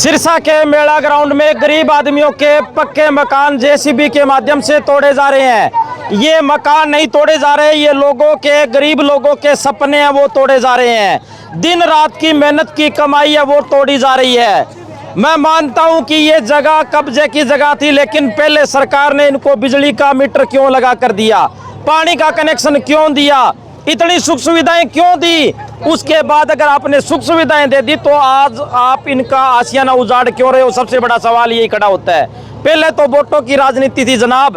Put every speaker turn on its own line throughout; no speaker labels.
सिरसा के मेला ग्राउंड में गरीब आदमियों के पक्के मकान जेसीबी के माध्यम से तोड़े जा रहे हैं। ये मकान नहीं तोड़े जा रहे, ये लोगों के, गरीब लोगों के सपने हैं वो तोड़े जा रहे हैं। दिन रात की मेहनत की कमाई है वो तोड़ी जा रही है। मैं मानता हूं कि ये जगह कब्जे की जगह थी, लेकिन पहले सरकार ने इनको बिजली का मीटर क्यों लगा कर दिया, पानी का कनेक्शन क्यों दिया, इतनी सुख सुविधाएं क्यों दी। उसके बाद अगर आपने सुख सुविधाएं दे दी तो आज आप इनका आशियाना उजाड़ क्यों रहे हो, सबसे बड़ा सवाल यही खड़ा होता है। पहले तो वोटों की राजनीति थी जनाब,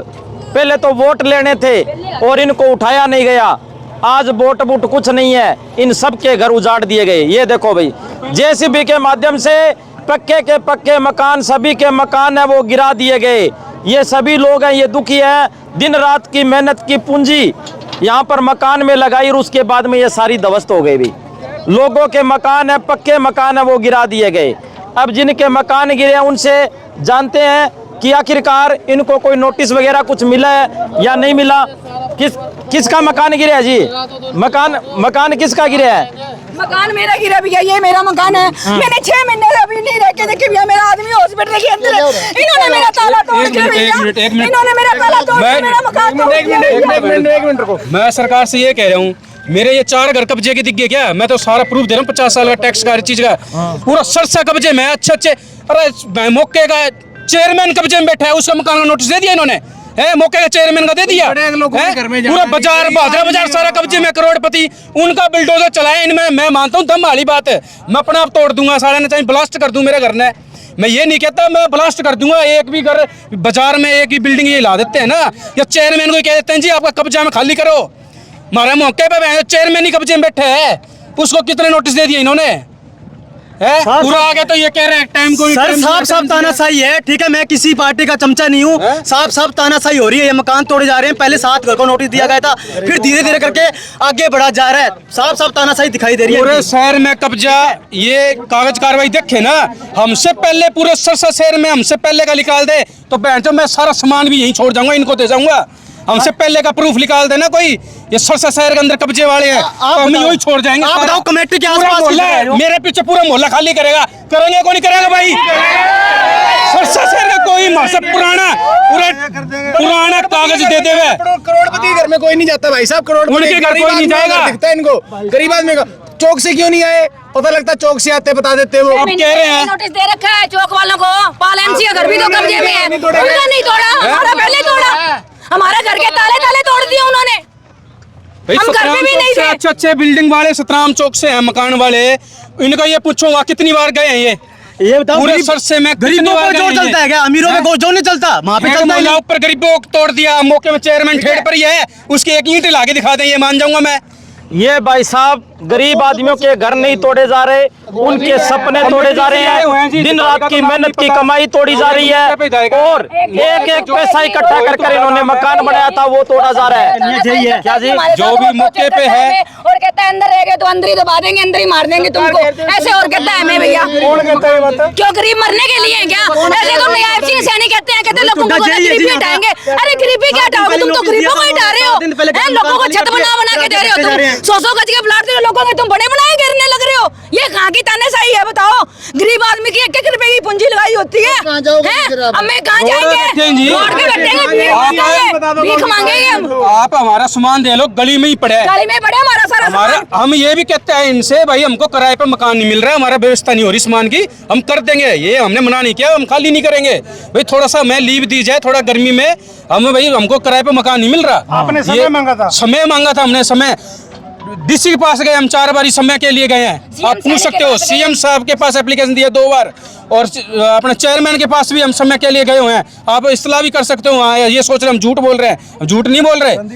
पहले तो वोट लेने थे और इनको उठाया नहीं गया। आज वोट वोट कुछ नहीं है, इन सब के घर उजाड़ दिए गए। ये देखो भाई, जेसीबी के माध्यम से पक्के के पक्के मकान, सभी के मकान है वो गिरा दिए गए। ये सभी लोग हैं, ये दुखी है, दिन रात की मेहनत की पूंजी यहाँ पर मकान में लगाई और उसके बाद में ये सारी ध्वस्त हो गई। भी लोगों के मकान है, पक्के मकान है वो गिरा दिए गए। अब जिनके मकान गिरे हैं उनसे जानते हैं कि आखिरकार इनको कोई नोटिस वगैरह कुछ मिला है या नहीं मिला। किसका मकान गिरा है जी? मकान किसका गिरा है?
मकान मेरा गिरा भैया, ये मेरा मकान है। मैंने 6 महीने से अभी नहीं रह के देखे भैया, मेरा आदमी हॉस्पिटल के अंदर है। इन्होंने मेरा ताला तोड़ के भैया, इन्होंने मेरा ताला तोड़ के मेरा मकान तोड़ दिया।
एक मिनट रुको, मैं सरकार से ये कह रहा हूँ, मेरे ये 4 घर कब्जे के दिख गए क्या? मैं तो सारा प्रूफ दे रहा हूँ, 50 साल का टैक्स का, हर चीज का पूरा सरसा कब्जे में अच्छे। अरे मौके का चेयरमैन कब्जे में बैठा है, उसका मकान का नोटिस दे दिया इन्होंने, है मौके का चेयरमैन का दे दिया। पूरा बाजार, बहादुरा बाजार सारा कब्जे में, करोड़पति उनका बिल्डोजर चलाए इनमें। मैं मानता हूँ दम वाली बात है, मैं अपने आप तोड़ दूंगा, सारे ने चाहे ब्लास्ट कर दूं मेरे घर ने। मैं ये नहीं कहता मैं ब्लास्ट कर दूंगा, एक भी घर बाजार में एक ही बिल्डिंग ये ला देते हैं ना, या चेयरमैन को कह देते हैं जी आपका कब्जा में खाली करो। हमारे मौके पे चेयरमैन ही कब्जे में बैठे है, उसको कितने नोटिस दे दिए इन्होंने, पूरा आगे तो ये कह रहे हैं टाइम को।
सर साफ तानाशाही है, ठीक है, मैं किसी पार्टी का चमचा नहीं हूँ। साफ तानाशाही हो रही है, ये मकान तोड़े जा रहे हैं। पहले 7 घर को नोटिस दिया गया था, फिर धीरे धीरे करके आगे बढ़ा जा रहा है। साफ तानाशाही दिखाई दे रही है।
पूरे शहर में कब्जा, ये कागज कार्रवाई देखे ना, हमसे पहले पूरे सरसा शहर में हमसे पहले का निकाल दे तो बहन मैं सारा सामान भी यहीं छोड़ जाऊंगा, इनको दे जाऊंगा। हमसे पहले का प्रूफ निकाल देना कोई, ये सरसा शहर के अंदर कब्जे वाले हैं, हम यही छोड़ जाएंगे।
आप बताओ, कमेटी के आसपास
मेरे पीछे पूरा मोहल्ला खाली करेगा, करेंगे को नहीं करेगा भाई? सरसा शहर का कोई पुराना कागज दे दे।
करोड़पति घर में कोई नहीं जाता भाई साहब,
उनके घर कोई नहीं जाएगा,
दिखता है इनको। गरीब आदमी का चौक से क्यों नहीं आए, पता लगता चौक से आते बता देते। वो
अब कह रहे हैं
नोटिस दे रखा है चौक वालों को, पालेंसी का घर भी तो कब्जे में है, उनका नहीं तोड़ा, हमारा पहले तोड़ा, हमारे घर के ताले तोड़ दिए उन्होंने। हम घर में भी नहीं थे।
अच्छे बिल्डिंग वाले सतराम चौक से हैं मकान वाले, इनका ये पूछो वहाँ कितनी बार गए हैं ये
बताओ,
पूरे सरसे में
गरीबों पर जोर चलता है क्या? अमीरों में जोर नहीं चलता, वहाँ पे चलता है।
ऊपर गरीबों को तोड़ दिया, मौके में चेयरमैन ठेड़ पर ही है, उसकी एक ईंट लाके दिखा दें, ये मान जाऊंगा मैं।
ये भाई साहब गरीब आदमियों के घर नहीं तोड़े जा रहे, उनके सपने तोड़े जा रहे हैं, दिन रात की मेहनत की कमाई तोड़ी जा रही है, और एक पैसा इकट्ठा कर इन्होंने मकान बनाया था वो तोड़ा जा रहा है। क्या जी,
जो भी मौके पे है
और कहता है अंदर रहेगा तो अंदर ही दबा देंगे, अंदर ही मार देंगे तुमको, ऐसे और कहता है हमें भैया। क्यों गरीब मरने के लिए क्या? ऐसे तो नायब सिंह सैनी कहते लोगों को गरीबी हटाएंगे। अरे गरीबी क्या हटाओगे, तुम तो गरीबों को हटा रहे हो, लोगों को छत बना के दे रहे हो तुम, 100 गज के प्लाट दे लोगों के, तुम बड़े बनाए गिरने लग रहे हो। ये कहाँ की तानाशाही है बताओ? गरीब आदमी की 1-1 रुपए की पूंजी लगाई होती है, अब मैं कहाँ जाएंगे? रोड पे बैठेंगे, भीख मांगेंगे हम।
आप हमारा सामान दे लो, गली में ही पड़े
हमारा सारा सामान।
हम ये भी कहते हैं इनसे, भाई हमको किराए पे मकान नहीं मिल रहा है, हमारा व्यवस्था नहीं हो रही सामान की, हम कर देंगे, ये हमने मना नहीं किया, हम खाली नहीं करेंगे भाई, थोड़ा सा हमें लीव दी जाए, थोड़ा गर्मी में हम भाई हमको किराए पे मकान नहीं मिल रहा।
आपने समय मांगा था,
हमने समय डीसी के पास गए, हम 4 बार समय के लिए गए हैं। आप पूछ सकते हो, सीएम साहब के पास एप्लीकेशन दिया 2 बार, और अपने चेयरमैन के पास भी हम समय के लिए गए हुए हैं। आप इस्तेलाह भी कर सकते हो, ये सोच रहे हम झूठ बोल रहे हैं, झूठ नहीं बोल रहे।
चंदा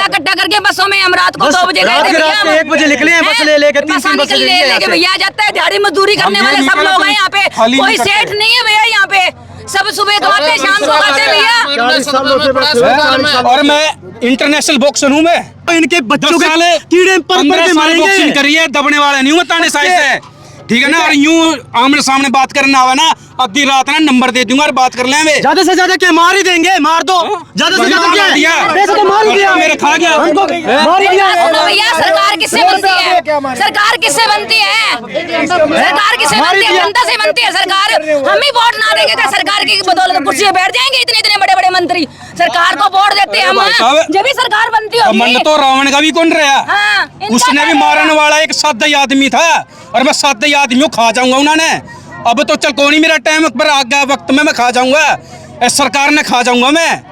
इकट्ठा करके बसों में हम रात को 2 बजे गए थे,
1 बजे निकले हैं, बस लेके 3 बस
लेके भैया जाता है, दिहाड़ी मजदूरी करने वाले सब लोग हैं यहाँ पे, कोई सेठ नहीं है भैया यहाँ पे, सब सुबह कमाते शाम को आते भैया।
और मैं इंटरनेशनल बॉक्सर हूँ, मैं
इनके बच्चों के कीड़े पर
बॉक्सिंग करिए, दबने वाले नहीं हूँ, ताने साइज है, ठीक है ना। और यूं आमने सामने बात करना हुआ ना आधी रात ना नंबर दे दूंगा और बात कर लें वे।
ज्यादा से ज्यादा क्या मार ही देंगे, मार दो। ज्यादा से ज्यादा क्या
दिया?
पैसे तो मार ही दिया,
मेरे खा गया
हमको मार ही दिया।
सुनो भैया, सरकार किससे बनती है? सरकार किससे बनती है? सरकार किससे बनती है? जनता से बनती है सरकार। हम ही वोट ना देंगे तो सरकार की बदौलत कुर्सी पे बैठ जाएंगे इतने इतने बड़े बड़े मंत्री। सरकार को वोट देते हैं हम, जब भी सरकार बनती होगी।
मन तो रावण का भी कौन रहा,
हाँ,
उसने भी मारने वाला एक सादा आदमी था और मैं सादा आदमी खा जाऊंगा उन्होंने। अब तो चल कौन ही मेरा टाइम पर आ गया, वक्त में मैं खा जाऊंगा, सरकार ने खा जाऊंगा मैं।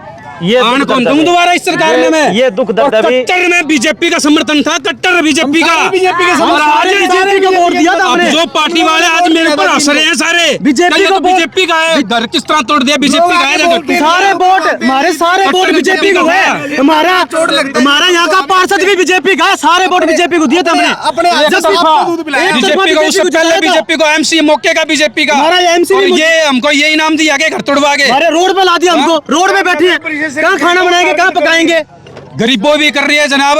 ये
आन कौन दूं दोबारा इस सरकार में मैं।
ये दुख दर्द अभी
कट्टर में बीजेपी का समर्थन था, कट्टर बीजेपी का। और आज
बीजेपी को वोट दिया था
अब
हमने।
जो पार्टी वाले आज मेरे पर हंस रहे हैं सारे,
बीजेपी को
बीजेपी का है। घर किस तरह तोड़ दिया बीजेपी का है।
सारे वोट हमारे, सारे वोट बीजेपी को है। हमारा यहाँ का पार्षद भी बीजेपी का है, सारे वोट बीजेपी को दिए थे हमने।
बीजेपी को उससे पहले बीजेपी को एमसी मौके का बीजेपी का।
हमारा MC
और ये हमको ये इनाम दिया गया घर तोड़वा के।
अरे रोड पे ला दिया हमको, रोड पे बैठे हैं, कहाँ खाना बनाएंगे, कहाँ पकाएंगे।
गरीबों भी कर रही है जनाब,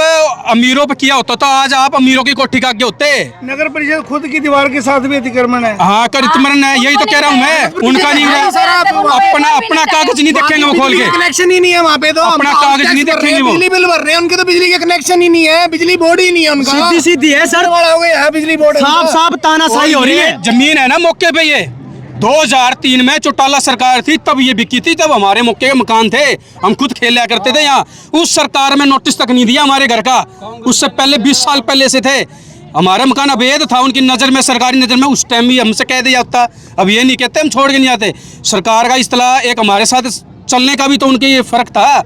अमीरों पे किया होता तो आज आप अमीरों की कोठी का होते।
नगर परिषद खुद की दीवार के साथ भी अतिक्रमण है।
हाँ कर अतिक्रमण है, यही तो कह रहा हूँ मैं। उनका नहीं है, अपना कागज नहीं देखेंगे वो खोल के।
कनेक्शन ही नहीं है वहाँ पे, तो
अपना कागज नहीं देखेंगे वो।
बिजली बिल भर रहे हैं, उनके तो बिजली के कनेक्शन ही नहीं है, बिजली बोर्ड ही नहीं है उनका।
सीधी सीधी है सर,
हो गया है बिजली बोर्ड।
साफ साफ तानाशाही हो रही है।
जमीन है ना मौके पे, ये 2003 में चौटाला सरकार थी तब ये बिकी थी, तब हमारे मौके के मकान थे, हम खुद खेला करते थे यहाँ। उस सरकार में नोटिस तक नहीं दिया हमारे घर का, उससे पहले 20 साल पहले से थे। हमारा मकान अवैध था उनकी नज़र में, सरकारी नज़र में। उस टाइम भी हमसे कह दिया होता, अब ये नहीं कहते हम छोड़ के नहीं आते। सरकार का इस्तेला एक हमारे साथ चलने का भी तो उनके ये फर्क था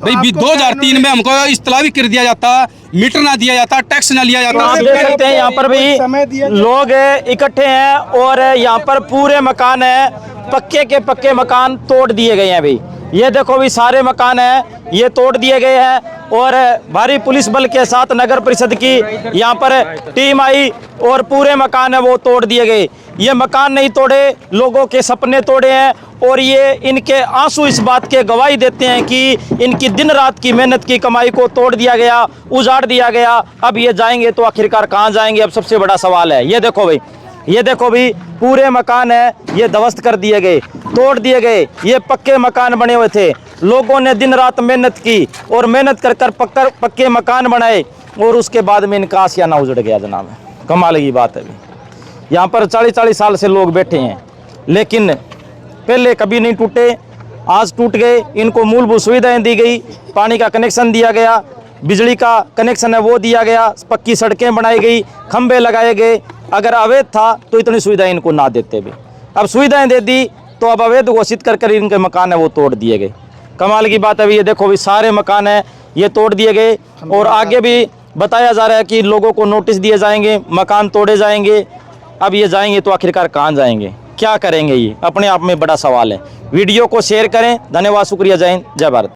भाई। 2003 में हमको इस्तेला भी कर दिया जाता, मीटर ना दिया जाता, टैक्स ना लिया जाता।
आप देख सकते हैं यहाँ पर भी लोग इकट्ठे हैं और यहाँ पर पूरे मकान है, पक्के के पक्के मकान तोड़ दिए गए हैं। अभी ये देखो भी सारे मकान हैं ये तोड़ दिए गए हैं और भारी पुलिस बल के साथ नगर परिषद की यहाँ पर टीम आई और पूरे मकान है वो तोड़ दिए गए। ये मकान नहीं तोड़े, लोगों के सपने तोड़े हैं और ये इनके आंसू इस बात के गवाही देते हैं कि इनकी दिन रात की मेहनत की कमाई को तोड़ दिया गया, उजाड़ दिया गया। अब ये जाएंगे तो आखिरकार कहाँ जाएंगे, अब सबसे बड़ा सवाल है। ये देखो भाई, ये देखो भी पूरे मकान है ये ध्वस्त कर दिए गए, तोड़ दिए गए। ये पक्के मकान बने हुए थे, लोगों ने दिन रात मेहनत की और मेहनत कर कर पक्के मकान बनाए और उसके बाद में इनका आशियाना उजड़ गया जनाब। कमाल की बात है। यहाँ पर 40-40 साल से लोग बैठे हैं लेकिन पहले कभी नहीं टूटे, आज टूट गए। इनको मूलभूत सुविधाएं दी गई, पानी का कनेक्शन दिया गया, बिजली का कनेक्शन है वो दिया गया, पक्की सड़कें बनाई गई, खंबे लगाए गए। अगर अवैध था तो इतनी सुविधाएं इनको ना देते भी, अब सुविधाएं दे दी तो अब अवैध घोषित कर कर इनके मकान है वो तोड़ दिए गए। कमाल की बात है। अभी ये देखो भी सारे मकान है ये तोड़ दिए गए और आगे भी बताया जा रहा है कि लोगों को नोटिस दिए जाएंगे, मकान तोड़े जाएंगे। अब ये जाएंगे तो आखिरकार कहाँ जाएंगे, क्या करेंगे, ये अपने आप में बड़ा सवाल है। वीडियो को शेयर करें। धन्यवाद, शुक्रिया, जय हिंद, जय भारत।